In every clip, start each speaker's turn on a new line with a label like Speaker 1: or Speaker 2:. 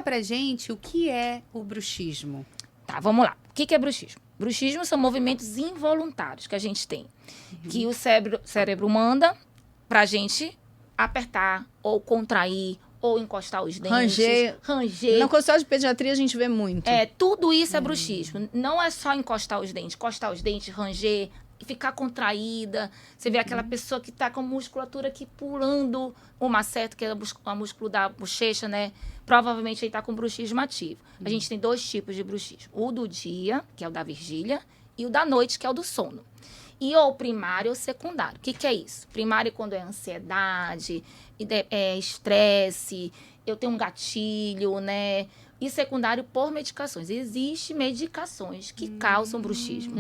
Speaker 1: pra gente o que é o bruxismo.
Speaker 2: Tá, vamos lá. O que é bruxismo? Bruxismo são movimentos involuntários que a gente tem. Que o cérebro manda pra gente apertar, ou contrair, ou encostar os dentes. Ranger.
Speaker 3: No consultório de pediatria a gente vê muito.
Speaker 2: Tudo isso é bruxismo. Não é só encostar os dentes, ranger, ficar contraída. Você vê aquela pessoa que tá com a musculatura aqui pulando o maceto, que é o músculo da bochecha, né? Provavelmente ele tá com bruxismo ativo. A gente tem 2 tipos de bruxismo. O do dia, que é o da vigília, e o da noite, que é o do sono. E ou primário ou secundário. O que é isso? Primário quando é ansiedade, estresse, eu tenho um gatilho, né? E secundário por medicações. Existem medicações que causam bruxismo,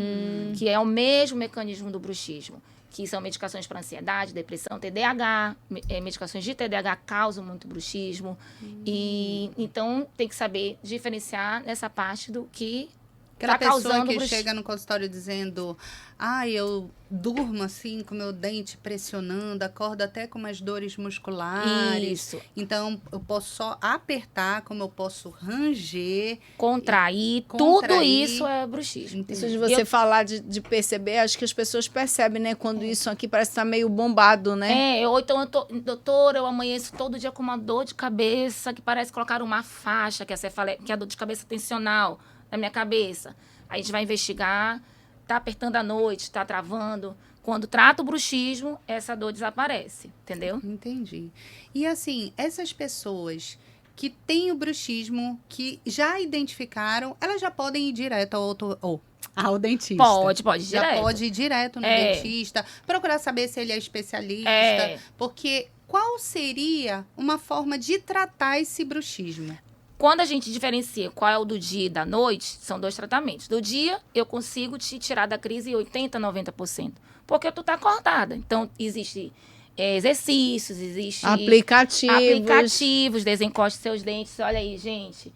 Speaker 2: que é o mesmo mecanismo do bruxismo, que são medicações para ansiedade, depressão, TDAH. Medicações de TDAH causam muito bruxismo. E então tem que saber diferenciar nessa parte do que
Speaker 1: Aquela
Speaker 2: tá
Speaker 1: pessoa
Speaker 2: causando
Speaker 1: que
Speaker 2: bruxismo.
Speaker 1: chega no consultório dizendo, eu durmo assim com meu dente pressionando, acordo até com umas dores musculares.
Speaker 2: Isso.
Speaker 1: Então, eu posso só apertar, como eu posso ranger.
Speaker 2: Contrair, tudo isso é bruxismo.
Speaker 3: Isso de você falar, de perceber, acho que as pessoas percebem, né? Quando isso aqui parece estar meio bombado, né?
Speaker 2: Ou então, doutora, eu amanheço todo dia com uma dor de cabeça que parece colocar uma faixa, que é a dor de cabeça tensional na minha cabeça. A gente vai investigar, tá apertando à noite, tá travando. Quando trata o bruxismo, essa dor desaparece, entendeu?
Speaker 1: Entendi. E assim, essas pessoas que têm o bruxismo, que já identificaram, elas já podem ir direto ao dentista.
Speaker 2: Pode ir
Speaker 1: Já
Speaker 2: direto.
Speaker 1: pode ir direto no dentista, procurar saber se ele é especialista. Porque qual seria uma forma de tratar esse bruxismo?
Speaker 2: Quando a gente diferencia qual é o do dia e da noite, são 2 tratamentos. Do dia, eu consigo te tirar da crise 80%, 90%. Porque tu tá acordada. Então, existe exercícios, existe aplicativos, desencoste seus dentes. Olha aí, gente.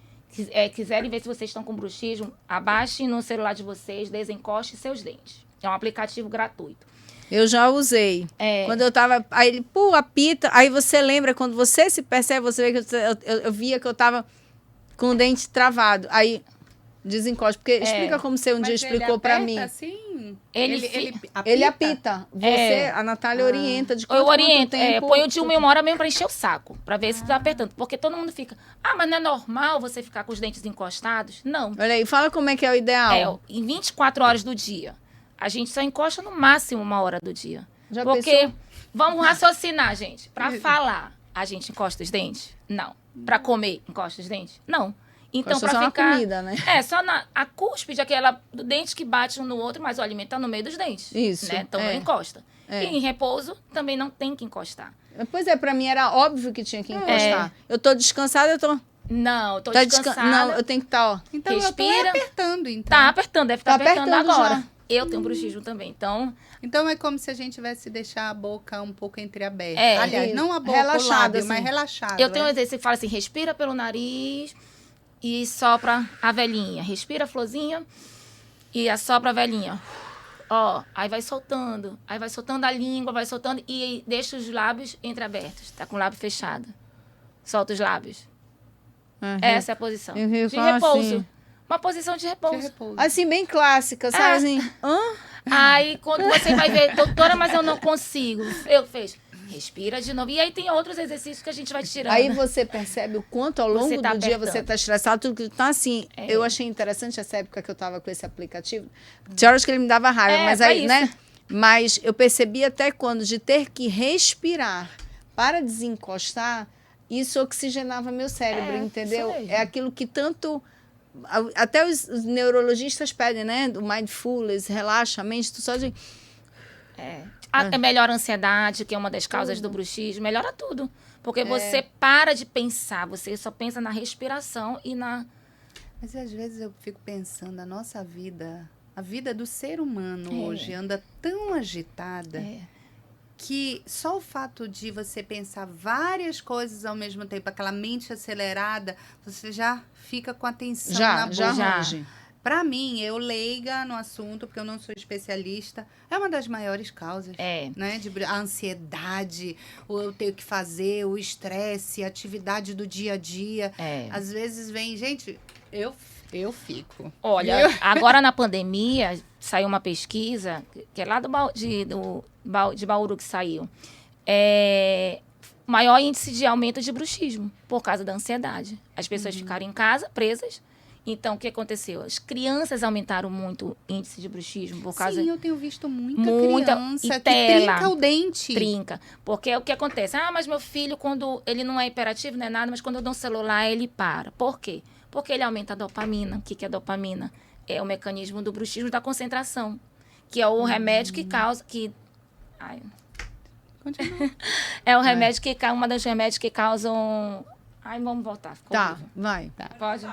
Speaker 2: Quiserem ver se vocês estão com bruxismo, abaixem no celular de vocês, desencoste seus dentes. É um aplicativo gratuito.
Speaker 3: Eu já usei. Quando eu tava... Aí ele, apita. Aí você lembra, quando você se percebe, você vê que eu via que eu tava com o dente travado. Aí, desencoste. Porque explica como você um dia explicou pra mim.
Speaker 1: Assim?
Speaker 3: Ele apita. A Natália orienta de quanto tempo.
Speaker 2: Põe o de 1 hora mesmo pra encher o saco. Pra ver se tá apertando. Porque todo mundo fica... mas não é normal você ficar com os dentes encostados? Não.
Speaker 3: Olha aí, fala como é que é o ideal.
Speaker 2: Em 24 horas do dia. A gente só encosta no máximo 1 hora do dia.
Speaker 3: Já
Speaker 2: porque,
Speaker 3: pensou?
Speaker 2: vamos raciocinar, gente. Pra falar, a gente encosta os dentes? Não. Pra comer, encosta os dentes? Não. Então,
Speaker 3: Encosta
Speaker 2: pra
Speaker 3: só
Speaker 2: ficar...
Speaker 3: na comida, né?
Speaker 2: só a cúspide, aquela do dente que bate um no outro, mas o alimento tá no meio dos dentes.
Speaker 3: Isso,
Speaker 2: né? Então, não encosta. E em repouso, também não tem que encostar.
Speaker 3: Pois pra mim era óbvio que tinha que encostar. Eu tô descansada, eu tô...
Speaker 2: Não, eu tô descansada.
Speaker 3: Não, eu tenho que estar,
Speaker 1: Então,
Speaker 2: respira.
Speaker 1: eu tô apertando, então.
Speaker 2: Tá apertando, deve estar apertando agora.
Speaker 3: já.
Speaker 2: Eu tenho bruxismo também, então...
Speaker 1: Então, é como se a gente tivesse deixar a boca um pouco entreaberta. Aliás,
Speaker 3: isso.
Speaker 1: não a boca,
Speaker 3: Relaxada,
Speaker 1: o lábio,
Speaker 3: assim.
Speaker 1: mas relaxado.
Speaker 2: Eu tenho um exercício que fala assim, respira pelo nariz e sopra a velhinha. Respira a florzinha e assopra a velhinha. Aí vai soltando a língua, vai soltando e deixa os lábios entreabertos. Tá com o lábio fechado. Solta os lábios. Essa é a posição. De repouso.
Speaker 3: Assim.
Speaker 2: Uma posição de repouso.
Speaker 3: Assim, bem clássica, sabe? Assim,
Speaker 2: Aí, quando você vai ver, doutora, mas eu não consigo. Eu fiz, respira de novo. E aí tem outros exercícios que a gente vai tirando.
Speaker 3: Aí você percebe o quanto ao longo do dia
Speaker 2: apertando.
Speaker 3: você tá estressado. Tudo que então, assim, eu achei interessante essa época que eu tava com esse aplicativo. Tinha horas que ele me dava raiva, mas aí, né? Mas eu percebi até quando de ter que respirar para desencostar, isso oxigenava meu cérebro, entendeu? É aquilo que tanto... Até os neurologistas pedem, né? Do mindfulness, relaxa a mente, tu só de...
Speaker 2: Melhora a ansiedade, que é uma das causas do bruxismo. Melhora tudo. Porque você para de pensar. Você só pensa na respiração e na...
Speaker 1: Mas às vezes eu fico pensando, a nossa vida, a vida do ser humano hoje anda tão agitada que só o fato de você pensar várias coisas ao mesmo tempo, aquela mente acelerada, você já fica com a atenção na boca.
Speaker 3: Já range.
Speaker 1: Para mim, eu leiga no assunto, porque eu não sou especialista, é uma das maiores causas, né? A ansiedade, o eu tenho que fazer, o estresse, a atividade do dia a dia. Às vezes vem, gente, eu fico.
Speaker 2: Olha, agora na pandemia, saiu uma pesquisa, que é lá de Bauru que saiu. Maior índice de aumento de bruxismo, por causa da ansiedade. As pessoas ficaram em casa, presas. Então, o que aconteceu? As crianças aumentaram muito o índice de bruxismo por causa...
Speaker 1: Sim, eu tenho visto muita criança que trinca o dente.
Speaker 2: Trinca. Porque o que acontece? Mas meu filho, quando ele não é hiperativo, não é nada, mas quando eu dou um celular, ele para. Por quê? Porque ele aumenta a dopamina. O que é dopamina? É o mecanismo do bruxismo da concentração, que é o remédio que causa...
Speaker 1: Continua.
Speaker 2: É o remédio que... Uma das remédios que causam... vamos voltar.
Speaker 3: Tá, vai.
Speaker 2: Tá. Pode?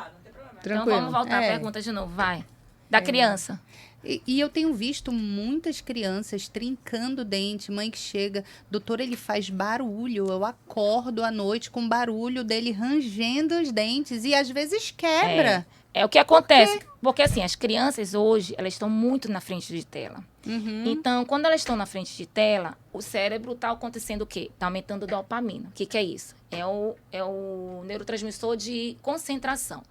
Speaker 3: Tranquilo.
Speaker 2: Então, vamos voltar à pergunta de novo, vai. Da criança.
Speaker 1: E eu tenho visto muitas crianças trincando o dente. Mãe que chega, doutor, ele faz barulho. Eu acordo à noite com o barulho dele rangendo os dentes. E às vezes quebra.
Speaker 2: É o que acontece. Porque assim, as crianças hoje, elas estão muito na frente de tela. Então, quando elas estão na frente de tela, o cérebro está acontecendo o quê? Está aumentando dopamina. O que é isso? É o neurotransmissor de concentração.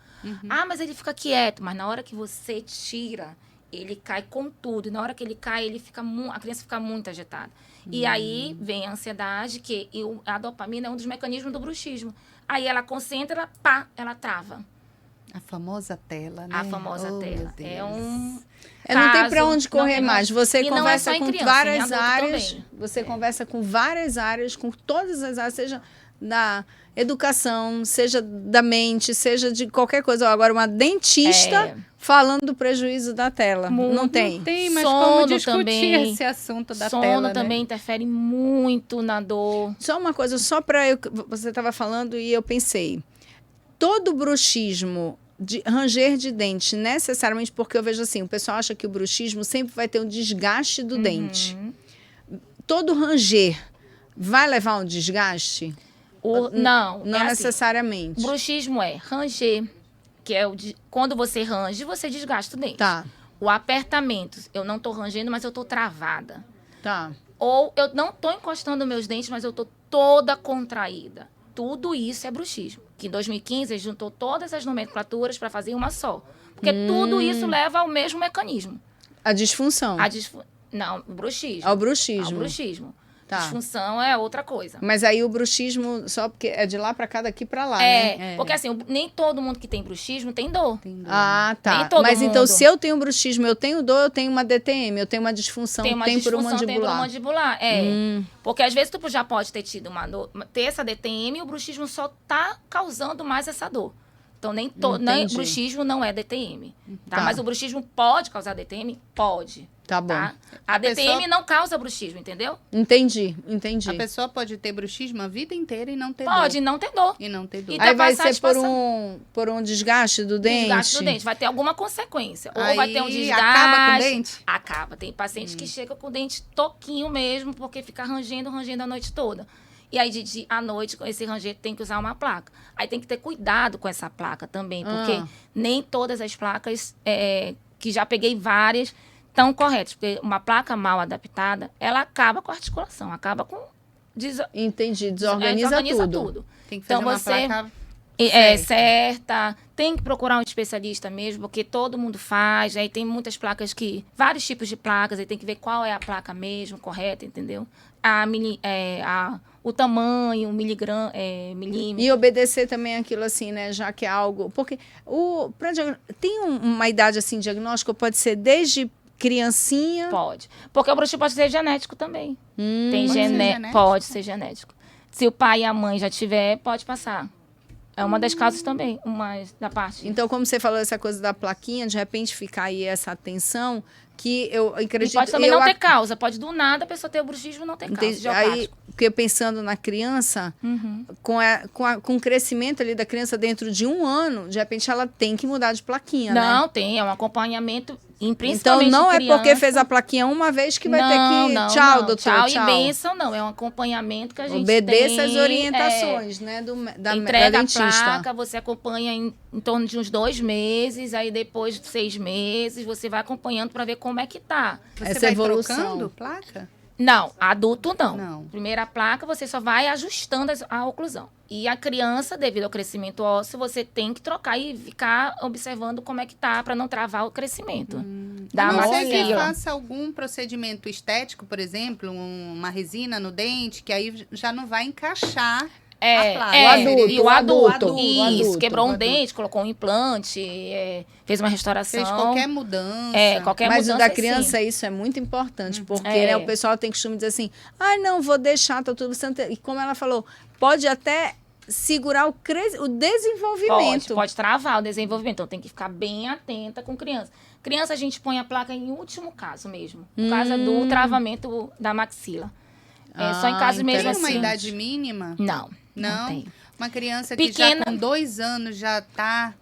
Speaker 2: Mas ele fica quieto. Mas na hora que você tira, ele cai com tudo. E na hora que ele cai, a criança fica muito agitada. E aí vem a ansiedade, a dopamina é um dos mecanismos do bruxismo. Aí ela concentra, ela trava.
Speaker 1: A famosa tela, né?
Speaker 2: A famosa tela.
Speaker 3: Não tem para onde correr mais. Você conversa com várias áreas.
Speaker 2: Também.
Speaker 3: Você conversa com várias áreas, com todas as áreas, seja da educação, seja da mente, seja de qualquer coisa. Agora, uma dentista falando do prejuízo da tela. Não tem.
Speaker 1: Não tem, mas
Speaker 2: sono
Speaker 1: como discutir
Speaker 2: também,
Speaker 1: esse assunto da
Speaker 2: sono
Speaker 1: tela,
Speaker 2: também
Speaker 1: né?
Speaker 2: interfere muito na dor.
Speaker 3: Só uma coisa, você estava falando e eu pensei. Todo bruxismo de ranger de dente, necessariamente, porque eu vejo assim, o pessoal acha que o bruxismo sempre vai ter um desgaste do dente. Todo ranger vai levar um desgaste?
Speaker 2: Não
Speaker 3: necessariamente.
Speaker 2: Assim, bruxismo é ranger, que é quando você range, você desgasta o dente.
Speaker 3: Tá.
Speaker 2: O apertamento, eu não tô rangendo, mas eu tô travada.
Speaker 3: Tá.
Speaker 2: Ou eu não tô encostando meus dentes, mas eu tô toda contraída. Tudo isso é bruxismo. Que em 2015 ele juntou todas as nomenclaturas para fazer uma só. Porque tudo isso leva ao mesmo mecanismo.
Speaker 3: A disfunção.
Speaker 2: Não, o bruxismo.
Speaker 3: Ao bruxismo.
Speaker 2: Ao bruxismo.
Speaker 3: Tá.
Speaker 2: Disfunção é outra coisa.
Speaker 3: Mas aí o bruxismo, só porque é de lá para cá, daqui para lá, né?
Speaker 2: Porque assim, nem todo mundo que tem bruxismo tem dor.
Speaker 3: Ah, tá.
Speaker 2: Nem todo
Speaker 3: Mas
Speaker 2: mundo.
Speaker 3: então, se eu tenho bruxismo, eu tenho dor, eu tenho uma DTM, eu tenho uma disfunção temporomandibular.
Speaker 2: Temporomandibular, Porque às vezes tu já pode ter tido uma dor, ter essa DTM e o bruxismo só tá causando mais essa dor. Então, nem bruxismo não é DTM. Tá? Mas o bruxismo pode causar DTM? Pode.
Speaker 3: Tá bom.
Speaker 2: Tá? A DTM não causa bruxismo, entendeu?
Speaker 3: Entendi.
Speaker 1: A pessoa pode ter bruxismo a vida inteira e não ter dor.
Speaker 2: Pode não ter dor.
Speaker 1: E não ter dor.
Speaker 3: Aí vai ser por um desgaste do dente?
Speaker 2: Desgaste do dente. Vai ter alguma consequência. Ou
Speaker 1: aí
Speaker 2: vai ter um desgaste.
Speaker 1: Acaba com o dente?
Speaker 2: Acaba. Tem pacientes que chegam com o dente toquinho mesmo, porque fica rangendo a noite toda. E aí, à noite, com esse ranger, tem que usar uma placa. Aí tem que ter cuidado com essa placa também, porque nem todas as placas, que já peguei várias, estão corretas. Porque uma placa mal adaptada, ela acaba com a articulação, acaba com...
Speaker 3: Entendi, desorganiza tudo.
Speaker 1: Tem que fazer
Speaker 2: então,
Speaker 1: uma placa
Speaker 2: certa. Tem que procurar um especialista mesmo, porque todo mundo faz. Aí tem muitas placas vários tipos de placas, aí tem que ver qual é a placa mesmo, correta, entendeu? O tamanho, milímetro.
Speaker 3: E obedecer também aquilo assim, né? Já que é algo... Porque tem uma idade assim, diagnóstico, pode ser desde criancinha?
Speaker 2: Pode. Porque o bruxismo pode ser genético também. Pode ser genético. Se o pai e a mãe já tiver, pode passar. É uma das causas também, da parte.
Speaker 3: Então, como você falou essa coisa da plaquinha, de repente ficar aí essa atenção, que eu acredito...
Speaker 2: E pode também não ter causa. Pode do nada a pessoa ter o bruxismo e não ter causa.
Speaker 3: Aí, porque pensando na criança, com o crescimento ali da criança dentro de 1 ano, de repente ela tem que mudar de plaquinha, né?
Speaker 2: Não, tem. É um acompanhamento
Speaker 3: Então, não é porque fez a plaquinha uma vez que vai ter que... Tchau, doutor, tchau.
Speaker 2: Tchau e bênção, não. É um acompanhamento que a gente
Speaker 3: obedeça as orientações, né, da dentista.
Speaker 2: A placa, você acompanha em torno de uns 2 meses, aí depois de 6 meses, você vai acompanhando para ver como é que tá.
Speaker 1: Você vai trocando placa?
Speaker 2: Não, adulto não. Primeira placa, você só vai ajustando a oclusão. E a criança, devido ao crescimento ósseo, você tem que trocar e ficar observando como é que tá para não travar o crescimento da maxila.
Speaker 1: A não ser que faça algum procedimento estético, por exemplo, uma resina no dente, que aí já não vai encaixar a placa.
Speaker 2: O adulto. Isso, quebrou um dente, colocou um implante, fez uma restauração.
Speaker 1: Fez qualquer mudança.
Speaker 3: Mas o da criança, isso é muito importante, porque né, o pessoal tem costume dizer assim, não, vou deixar, tá tudo certo. E como ela falou, pode até segurar o desenvolvimento.
Speaker 2: Pode travar o desenvolvimento, então tem que ficar bem atenta com criança. Criança, a gente põe a placa em último caso mesmo, por causa do travamento da maxila. Só em casos mesmo assim.
Speaker 1: Tem uma idade mínima?
Speaker 2: Não tem.
Speaker 1: Uma criança que já com 2 anos já tá...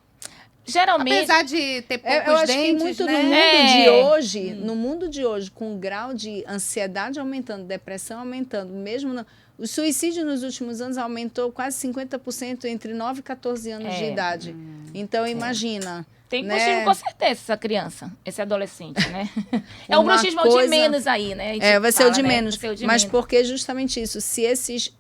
Speaker 2: Geralmente...
Speaker 1: Apesar de ter poucos dentes,
Speaker 3: eu acho que muito
Speaker 1: né?
Speaker 3: no mundo de hoje, com o grau de ansiedade aumentando, depressão aumentando, mesmo... O suicídio nos últimos anos aumentou quase 50% entre 9 e 14 anos de idade. Então, imagina...
Speaker 2: Tem bruxismo com certeza, essa criança, esse adolescente, né? É o bruxismo de menos aí, né?
Speaker 3: Vai ser o de menos. Mas porque justamente isso, se esses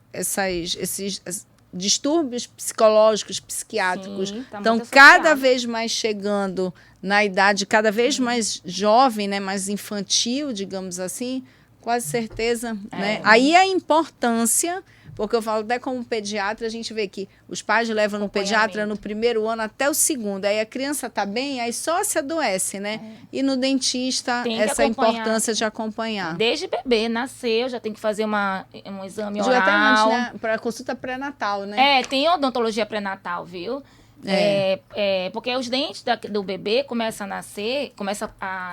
Speaker 3: distúrbios psicológicos, psiquiátricos estão cada vez mais chegando na idade cada vez mais jovem, né? Mais infantil, digamos assim, quase certeza, né? Aí a importância... Porque eu falo, até como pediatra, a gente vê que os pais levam no pediatra no primeiro ano até o segundo. Aí a criança está bem, aí só se adoece, né? E no dentista, essa importância de acompanhar.
Speaker 2: Desde bebê, nasceu, já tem que fazer um exame oral.
Speaker 3: Até antes, né? Para consulta pré-natal, né?
Speaker 2: Tem odontologia pré-natal, viu? Porque os dentes do bebê começam a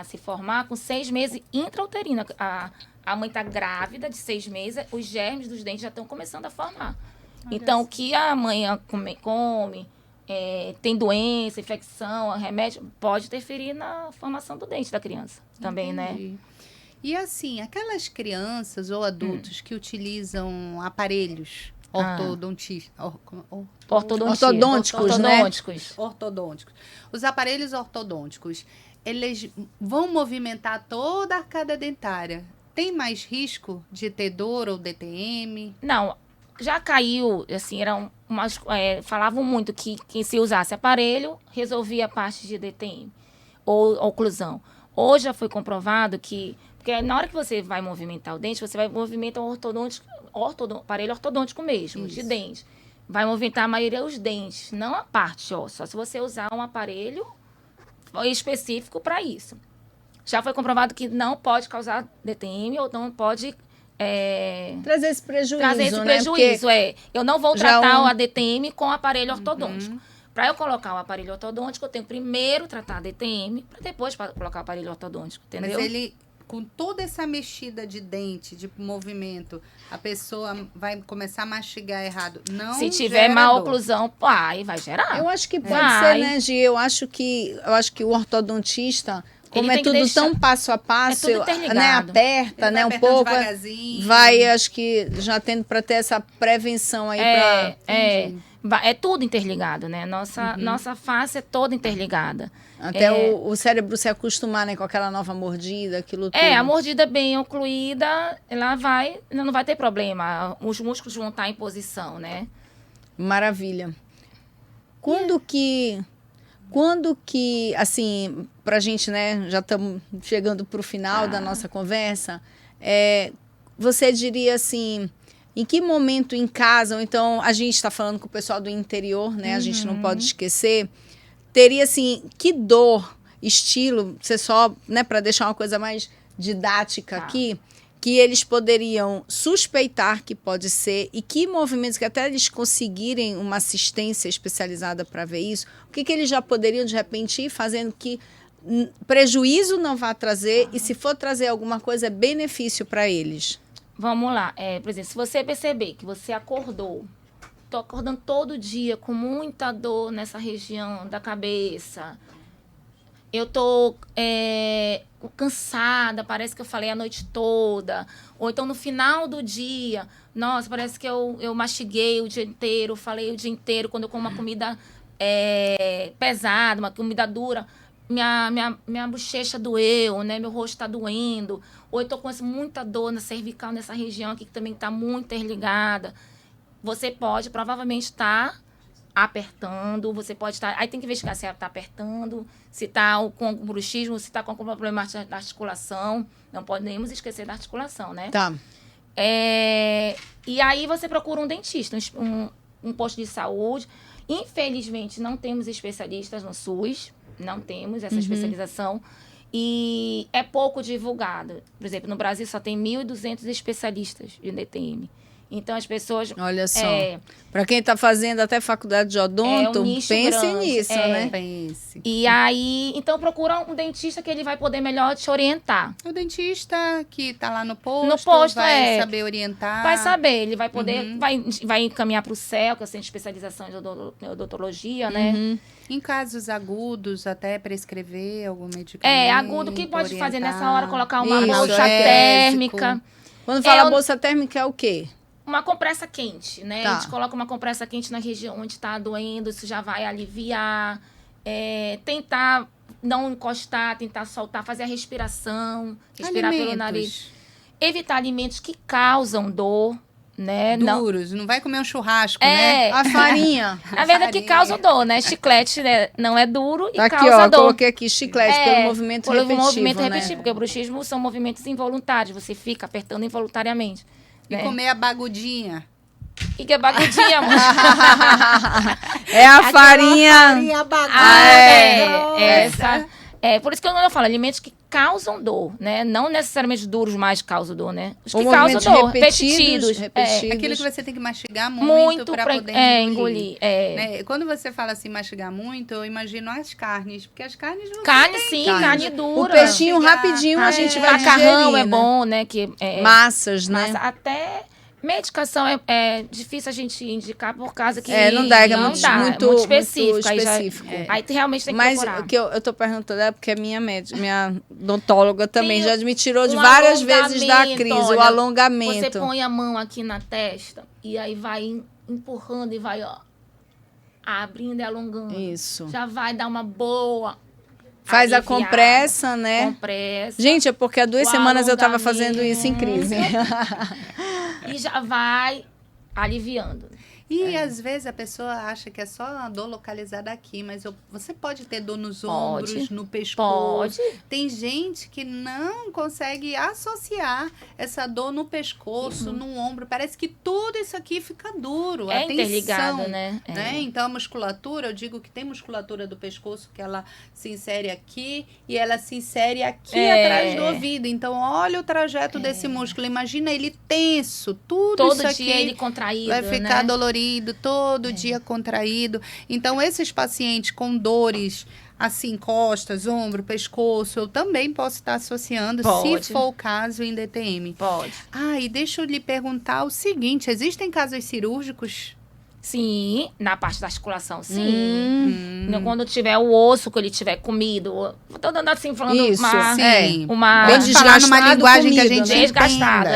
Speaker 2: se formar com 6 meses intrauterina. A mãe está grávida de 6 meses, os germes dos dentes já estão começando a formar. Então, o que a mãe come tem doença, infecção, remédio, pode interferir na formação do dente da criança também, né?
Speaker 1: E assim, aquelas crianças ou adultos que utilizam aparelhos ortodônticos, né? Ortodônticos. Os aparelhos ortodônticos, eles vão movimentar toda a arcada dentária. Tem mais risco de ter dor ou DTM?
Speaker 2: Não, já caiu, assim, falavam muito que quem se usasse aparelho resolvia a parte de DTM ou oclusão. Hoje já foi comprovado que, porque na hora que você vai movimentar o dente, você vai movimentar o aparelho ortodôntico mesmo, de dente. Vai movimentar a maioria dos dentes, não a parte, só se você usar um aparelho específico para isso. Já foi comprovado que não pode causar DTM ou não pode...
Speaker 3: trazer esse prejuízo,
Speaker 2: né? Eu não vou tratar a DTM com o aparelho ortodôntico. Para eu colocar o aparelho ortodôntico, eu tenho primeiro tratar a DTM, para depois colocar o aparelho ortodôntico, entendeu?
Speaker 1: Mas ele, com toda essa mexida de dente, de movimento, a pessoa vai começar a mastigar errado. Não
Speaker 2: se tiver má oclusão, aí vai gerar.
Speaker 3: Eu acho que pode ser, né, Gi? Eu acho que o ortodontista... Como é tudo tão passo a passo, né, aperta, né, um pouco, vai, acho que já tendo para ter essa prevenção aí
Speaker 2: é tudo interligado, né? Nossa face é toda interligada.
Speaker 3: Até o cérebro se acostumar, né, com aquela nova mordida, aquilo tudo.
Speaker 2: A mordida bem ocluída, não vai ter problema. Os músculos vão estar em posição, né?
Speaker 3: Maravilha. Quando que, assim, pra gente, né, já estamos chegando pro final da nossa conversa, você diria assim, em que momento em casa, ou então a gente está falando com o pessoal do interior, né, a gente não pode esquecer, teria assim, que dor, estilo, você só, né, para deixar uma coisa mais didática aqui, que eles poderiam suspeitar que pode ser e que movimentos que até eles conseguirem uma assistência especializada para ver isso, o que eles já poderiam de repente ir fazendo que prejuízo não vá trazer e se for trazer alguma coisa é benefício para eles.
Speaker 2: Vamos lá, por exemplo, se você perceber que você tô acordando todo dia com muita dor nessa região da cabeça, eu tô cansada, parece que eu falei a noite toda. Ou então no final do dia, nossa, parece que eu mastiguei o dia inteiro, falei o dia inteiro. Quando eu como uma comida pesada, uma comida dura, minha bochecha doeu, né? Meu rosto tá doendo. Ou eu tô com muita dor na cervical, nessa região aqui, que também tá muito interligada. Você pode provavelmente estar apertando, você pode estar... Aí tem que investigar se ela está apertando, se está com bruxismo, se está com algum problema da articulação. Não podemos esquecer da articulação, né?
Speaker 3: Tá.
Speaker 2: E aí você procura um dentista, um posto de saúde. Infelizmente, não temos especialistas no SUS, não temos essa especialização. E é pouco divulgado. Por exemplo, no Brasil só tem 1.200 especialistas de DTM. Então, as pessoas...
Speaker 3: Olha só. Para quem está fazendo até faculdade de odonto, pense grande, nisso, né?
Speaker 1: Pense.
Speaker 2: E aí, então, procura um dentista que ele vai poder melhor te orientar.
Speaker 1: O dentista que está lá no posto vai saber orientar.
Speaker 2: Vai saber, ele vai poder... Vai encaminhar para o CEL, que é o Centro de Especialização em Odontologia, né?
Speaker 1: Em casos agudos, até prescrever algum medicamento.
Speaker 2: Agudo. O que pode fazer nessa hora? Colocar uma bolsa térmica.
Speaker 3: Quando fala bolsa térmica, é o quê?
Speaker 2: Uma compressa quente, né?
Speaker 3: Tá.
Speaker 2: A gente coloca uma compressa quente na região onde está doendo, isso já vai aliviar. Tentar não encostar, tentar soltar, fazer a respiração, respirar pelo nariz. Evitar alimentos que causam dor, né?
Speaker 1: Duros, não vai comer um churrasco, né?
Speaker 3: A farinha.
Speaker 2: Na verdade, que causa dor, né? Chiclete, né? Não é duro e
Speaker 3: aqui,
Speaker 2: causa dor.
Speaker 3: Coloquei aqui chiclete pelo movimento repetitivo,
Speaker 2: movimento
Speaker 3: né?
Speaker 2: repetitivo, porque o bruxismo são movimentos involuntários, você fica apertando involuntariamente.
Speaker 1: E comer a bagudinha.
Speaker 2: E que é bagudinha, amor?
Speaker 3: É a farinha.
Speaker 1: Farinha bagudinha.
Speaker 2: Essa. Por isso que eu falo, alimentos que causam dor, né? Não necessariamente duros mais causam dor, né? Os que causam dor, repetidos.
Speaker 1: Aquilo que você tem que mastigar muito para poder
Speaker 2: engolir.
Speaker 1: Né? Quando você fala assim, mastigar muito, eu imagino as carnes, porque as carnes não
Speaker 2: carne dura.
Speaker 3: O peixinho rapidinho a gente vai digerir,
Speaker 2: macarrão
Speaker 3: né?
Speaker 2: Bom, né?
Speaker 3: Massas, né?
Speaker 2: Até medicação é difícil a gente indicar por causa que
Speaker 3: não dá, é
Speaker 2: muito específico. Aí realmente tem que procurar.
Speaker 3: Mas o que eu tô perguntando é porque a minha odontóloga também já me tirou de várias vezes da crise, olha, o alongamento.
Speaker 2: Você põe a mão aqui na testa e aí vai empurrando e vai, abrindo e alongando.
Speaker 3: Isso.
Speaker 2: Já vai dar uma boa...
Speaker 3: Faz a compressa, né?
Speaker 2: Compressa.
Speaker 3: Gente, é porque há 2 semanas eu tava fazendo isso em crise.
Speaker 2: E já vai aliviando.
Speaker 1: E às vezes a pessoa acha que é só uma dor localizada aqui, mas você pode ter dor nos ombros, no pescoço. Tem gente que não consegue associar essa dor no pescoço, no ombro. Parece que tudo isso aqui fica duro.
Speaker 2: É interligado, né?
Speaker 1: Então a musculatura, eu digo que tem musculatura do pescoço que ela se insere aqui e ela se insere aqui atrás do ouvido. Então olha o trajeto desse músculo. Imagina ele tenso,
Speaker 2: todo
Speaker 1: isso aqui
Speaker 2: dia ele contraído,
Speaker 1: vai ficar dolorido. Todo dia contraído. Então, esses pacientes com dores, assim, costas, ombro, pescoço, eu também posso estar associando, se for o caso, em DTM.
Speaker 2: Pode.
Speaker 1: E deixa eu lhe perguntar o seguinte, existem casos cirúrgicos?
Speaker 2: Sim, na parte da articulação, sim. Quando tiver o osso que ele tiver comido, tô dando assim, falando
Speaker 3: isso,
Speaker 2: uma
Speaker 3: bem desgastado,
Speaker 1: numa linguagem
Speaker 3: comido,
Speaker 1: que a gente
Speaker 2: desgastado,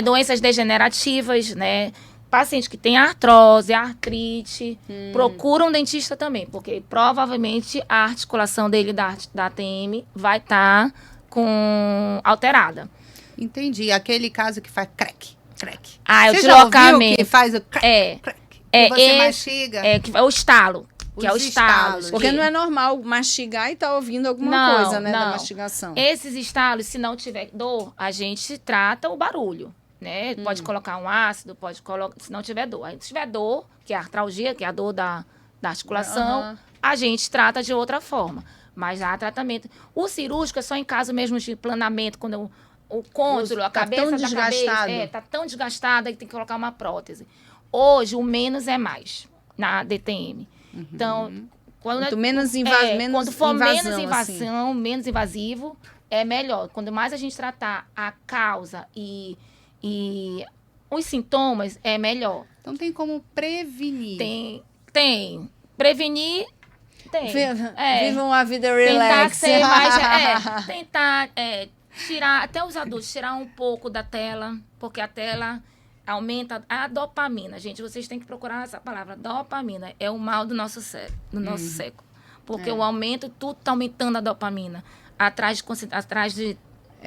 Speaker 2: doenças degenerativas, né? Paciente que tem artrose, artrite, procura um dentista também, porque provavelmente a articulação dele da TM vai estar alterada.
Speaker 1: Entendi. Aquele caso que faz crack.
Speaker 2: O
Speaker 1: Você
Speaker 2: deslocamento.
Speaker 1: já ouviu que faz o crack? Que você mastiga?
Speaker 2: É o estalo. Que é o estalo.
Speaker 3: Porque não é normal mastigar e tá ouvindo alguma coisa, né, da mastigação.
Speaker 2: Esses estalos, se não tiver dor, a gente trata o barulho. Né? Pode colocar um ácido, pode colocar, se não tiver dor. Aí, se tiver dor, que é a artralgia, que é a dor da articulação, a gente trata de outra forma. Mas há tratamento. O cirúrgico é só em caso mesmo de planamento, quando o côndilo, a cabeça da cabeça tá tão desgastada que tem que colocar uma prótese. Hoje, o menos é mais na DTM. Então,
Speaker 3: quanto menos
Speaker 2: quando for menos
Speaker 3: invasão,
Speaker 2: menos invasivo, é melhor. Quando mais a gente tratar a causa e os sintomas, é melhor.
Speaker 1: Então, tem como prevenir?
Speaker 2: Tem. Prevenir Tem.
Speaker 3: Vivam a vida relax.
Speaker 2: Tentar tirar, até os adultos, tirar um pouco da tela, porque a tela aumenta a dopamina. Gente, vocês têm que procurar essa palavra. Dopamina é o mal do nosso cérebro, do nosso século. Porque o aumento, tudo está aumentando a dopamina. Atrás de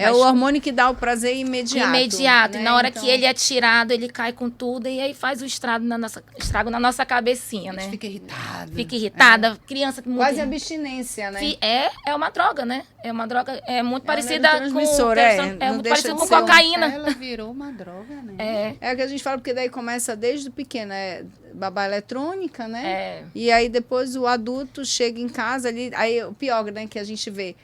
Speaker 3: é o hormônio que dá o prazer imediato.
Speaker 2: Né? E na hora que ele é tirado, ele cai com tudo e aí faz o estrago na nossa cabecinha, né?
Speaker 1: Fica irritada.
Speaker 2: Fica irritada. Criança que
Speaker 3: quase abstinência, né?
Speaker 2: É uma droga, né? É uma droga, muito parecida com... muito parecido com cocaína.
Speaker 1: Ela virou uma droga, né?
Speaker 3: É o que a gente fala, porque daí começa desde pequena, babá eletrônica, né? E aí depois o adulto chega em casa ali, aí o pior, né, que a gente vê,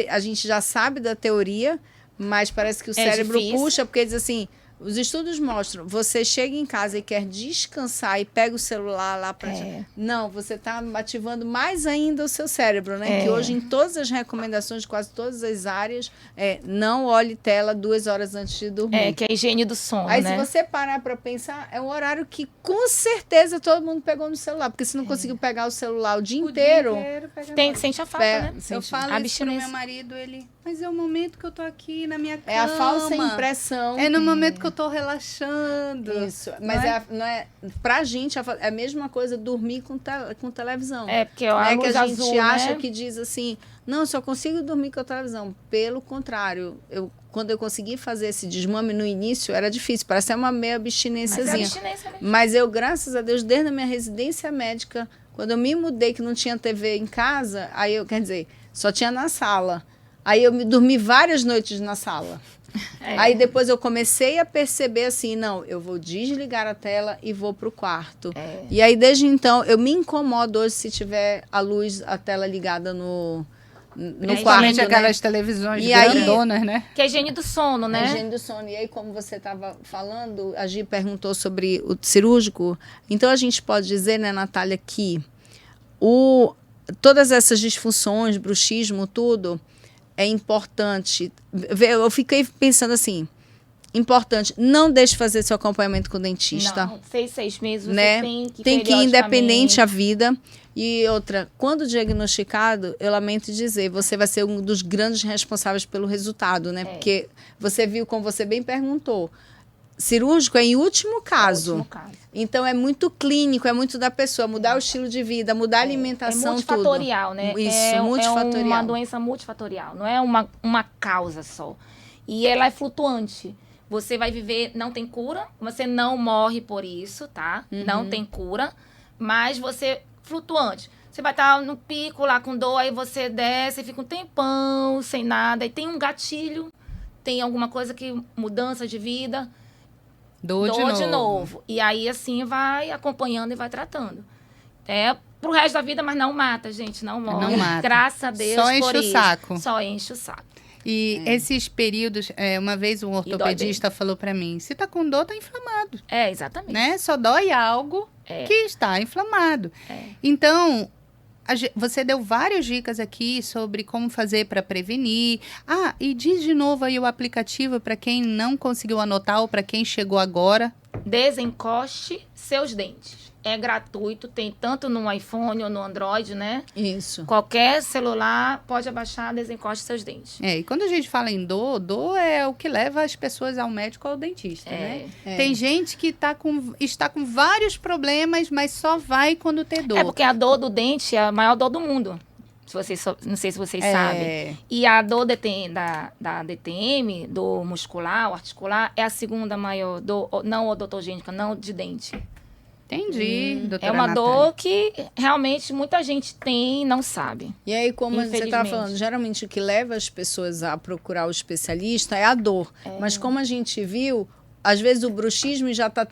Speaker 3: a gente já sabe da teoria, mas parece que o cérebro puxa, porque diz assim, os estudos mostram, você chega em casa e quer descansar e pega o celular lá para... Não, você está ativando mais ainda o seu cérebro, né? Que hoje em todas as recomendações de quase todas as áreas, não olhe tela 2 horas antes de dormir.
Speaker 2: Que é a higiene do sono,
Speaker 3: aí,
Speaker 2: né?
Speaker 3: Se você parar para pensar, é um horário que com certeza todo mundo pegou no celular, porque se não conseguiu pegar o celular o dia inteiro
Speaker 2: sente a falta, né?
Speaker 1: Eu falo isso pro meu marido, ele... Mas é o momento que eu tô aqui na minha cama.
Speaker 3: É a falsa impressão.
Speaker 1: É no momento que eu tô relaxando.
Speaker 3: Isso. Mas não é pra gente, é a mesma coisa dormir com televisão.
Speaker 2: Porque a luz
Speaker 3: que a gente
Speaker 2: azul,
Speaker 3: acha
Speaker 2: né?
Speaker 3: que diz assim, não, eu só consigo dormir com a televisão. Pelo contrário, quando eu consegui fazer esse desmame no início, era difícil. Parece uma meia abstinênciazinha. Mas eu, graças a Deus, desde a minha residência médica, quando eu me mudei, que não tinha TV em casa, aí só tinha na sala. Aí eu me dormi várias noites na sala. Aí depois eu comecei a perceber assim, não, eu vou desligar a tela e vou pro quarto. E aí desde então, eu me incomodo hoje se tiver a tela ligada no quarto,
Speaker 1: aquelas televisões grandonas, né?
Speaker 2: Que é a higiene do sono, né?
Speaker 3: A higiene do sono. E aí, como você estava falando, a Gi perguntou sobre o cirúrgico. Então, a gente pode dizer, né, Natália, que todas essas disfunções, bruxismo, tudo... É importante, eu fiquei pensando assim, importante, não deixe fazer seu acompanhamento com o dentista.
Speaker 2: Não, 6 meses,
Speaker 3: né?
Speaker 2: Você
Speaker 3: tem que ir independente a vida. E outra, quando diagnosticado, eu lamento dizer, você vai ser um dos grandes responsáveis pelo resultado, né? Porque você viu, como você bem perguntou, cirúrgico é em último caso. Então, é muito clínico, é muito da pessoa. Mudar o estilo de vida, mudar a alimentação,
Speaker 2: multifatorial, tudo. Né?
Speaker 3: Isso, multifatorial.
Speaker 2: É uma doença multifatorial, não é uma causa só. E ela é flutuante. Você vai viver, não tem cura, você não morre por isso, tá? Não tem cura, mas você flutuante. Você vai estar no pico lá com dor, aí você desce, fica um tempão sem nada, e tem um gatilho, tem alguma coisa mudança de vida... Dor de novo. E aí, assim, vai acompanhando e vai tratando. Pro resto da vida, mas não mata, gente. Não morre.
Speaker 1: Não mata.
Speaker 2: Graças a Deus.
Speaker 1: Só enche o saco.
Speaker 2: Só enche o saco.
Speaker 1: E esses períodos, uma vez um ortopedista falou pra mim, se tá com dor, tá inflamado.
Speaker 2: Exatamente.
Speaker 1: Né? Só dói algo que está inflamado. Então... Você deu várias dicas aqui sobre como fazer para prevenir. E diz de novo aí o aplicativo para quem não conseguiu anotar ou para quem chegou agora.
Speaker 2: Desencoste seus dentes. É gratuito, tem tanto no iPhone ou no Android, né?
Speaker 3: Isso.
Speaker 2: Qualquer celular pode abaixar, desencoste seus dentes.
Speaker 1: E quando a gente fala em dor é o que leva as pessoas ao médico ou ao dentista, né? Tem gente que está com vários problemas, mas só vai quando ter dor.
Speaker 2: Porque a dor do dente é a maior dor do mundo. Não sei se vocês sabem. E a dor da DTM, dor muscular ou articular, é a segunda maior dor, não odontogênica, não de dente.
Speaker 1: Entendi, doutora
Speaker 2: É uma
Speaker 1: Natália.
Speaker 2: dor que realmente muita gente tem e não sabe.
Speaker 3: E aí, como você estava falando, geralmente o que leva as pessoas a procurar o especialista é a dor. Mas como a gente viu, às vezes o bruxismo já está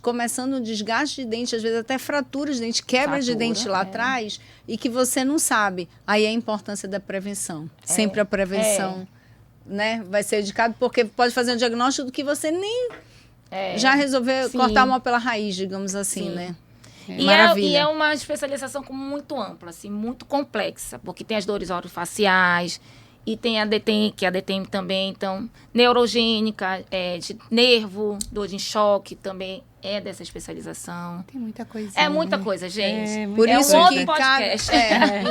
Speaker 3: começando um desgaste de dente, às vezes até fraturas de dente, quebra de dente lá atrás, e que você não sabe. Aí a importância da prevenção. Sempre a prevenção né, vai ser indicado, porque pode fazer um diagnóstico do que você nem... já resolveu cortar uma pela raiz, digamos assim, né?
Speaker 2: Maravilha. E é uma especialização muito ampla, assim, muito complexa, porque tem as dores orofaciais, E tem a DTM, que é a DTM também, então, neurogênica, de nervo, dor de choque também é dessa especialização.
Speaker 1: Tem muita coisa.
Speaker 2: É muita coisa, gente.
Speaker 3: Por isso
Speaker 2: um outro
Speaker 3: que
Speaker 2: podcast.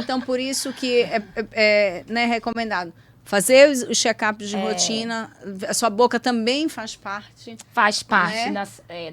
Speaker 3: Então, por isso que é recomendado fazer os check-ups de rotina. A sua boca também faz parte.
Speaker 2: Faz parte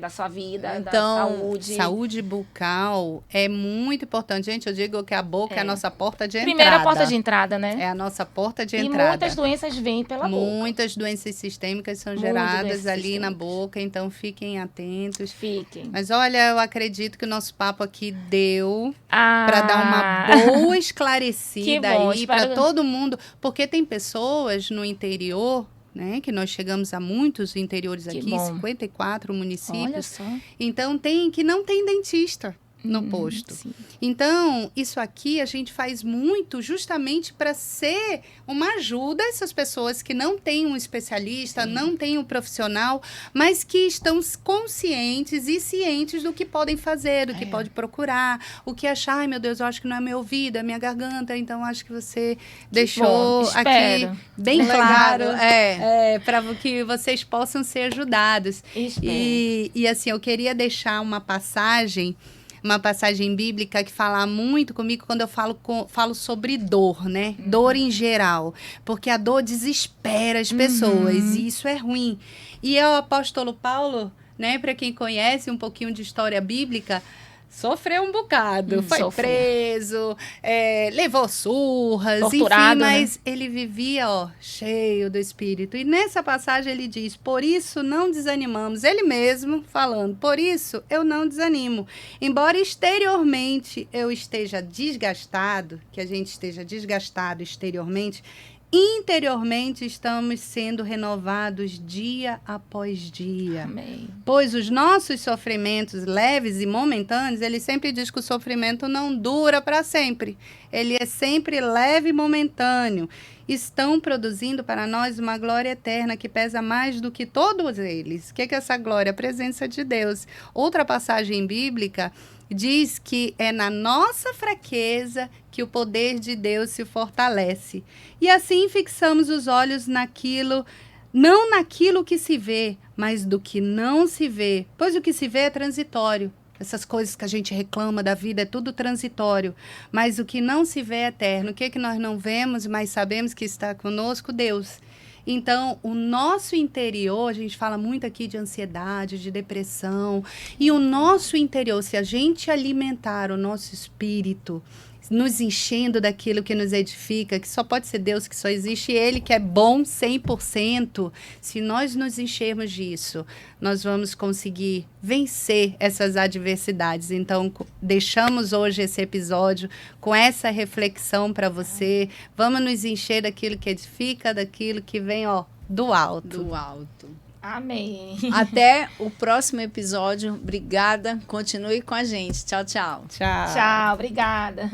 Speaker 2: da sua vida,
Speaker 3: então,
Speaker 2: da saúde.
Speaker 1: Saúde bucal é muito importante. Gente, eu digo que a boca é a nossa porta de entrada.
Speaker 2: Primeira porta de entrada, né?
Speaker 1: É a nossa porta de
Speaker 2: e
Speaker 1: entrada.
Speaker 2: muitas doenças vêm pela boca.
Speaker 1: Muitas doenças sistêmicas são geradas ali na boca, então fiquem atentos.
Speaker 2: Fiquem.
Speaker 1: Mas olha, eu acredito que o nosso papo aqui deu para dar uma boa esclarecida aí para todo mundo, porque tem pessoas no interior, né, que nós chegamos a muitos interiores aqui, 54 municípios.
Speaker 2: Olha só.
Speaker 1: Então que não tem dentista no posto.
Speaker 2: Sim.
Speaker 1: Então, isso aqui a gente faz muito justamente para ser uma ajuda a essas pessoas que não têm um especialista, não têm um profissional, mas que estão conscientes e cientes do que podem fazer, do que pode procurar, o que achar, ai meu Deus, eu acho que não é meu ouvido, é minha garganta, então acho que você deixou aqui bem claro para que vocês possam ser ajudados. E assim, eu queria deixar uma passagem bíblica que fala muito comigo quando eu falo sobre dor, né? Dor em geral. Porque a dor desespera as pessoas e isso é ruim. E o apóstolo Paulo, né? Para quem conhece um pouquinho de história bíblica, sofreu um bocado, foi preso, levou surras,
Speaker 2: torturado,
Speaker 1: enfim, mas ele vivia, cheio do Espírito. E nessa passagem ele diz, por isso não desanimamos. Ele mesmo falando, por isso eu não desanimo. Embora exteriormente eu esteja desgastado, que a gente esteja desgastado exteriormente, interiormente estamos sendo renovados dia após dia.
Speaker 2: Amém.
Speaker 1: Pois os nossos sofrimentos leves e momentâneos, ele sempre diz que o sofrimento não dura para sempre. Ele é sempre leve e momentâneo. Estão produzindo para nós uma glória eterna que pesa mais do que todos eles. O que é essa glória? A presença de Deus. Outra passagem bíblica diz que é na nossa fraqueza que o poder de Deus se fortalece. E assim fixamos os olhos naquilo, não naquilo que se vê, mas do que não se vê. Pois o que se vê é transitório. Essas coisas que a gente reclama da vida é tudo transitório. Mas o que não se vê é eterno. O que nós não vemos, mas sabemos que está conosco? Deus. Então, o nosso interior, a gente fala muito aqui de ansiedade, de depressão, e o nosso interior, se a gente alimentar o nosso espírito, nos enchendo daquilo que nos edifica, que só pode ser Deus, que só existe Ele, que é bom 100%. Se nós nos enchermos disso, nós vamos conseguir vencer essas adversidades. Então, deixamos hoje esse episódio com essa reflexão para você. Vamos nos encher daquilo que edifica, daquilo que vem, do alto.
Speaker 3: Do alto.
Speaker 2: Amém.
Speaker 3: Até o próximo episódio. Obrigada. Continue com a gente. Tchau, tchau.
Speaker 1: Tchau.
Speaker 2: Tchau, obrigada.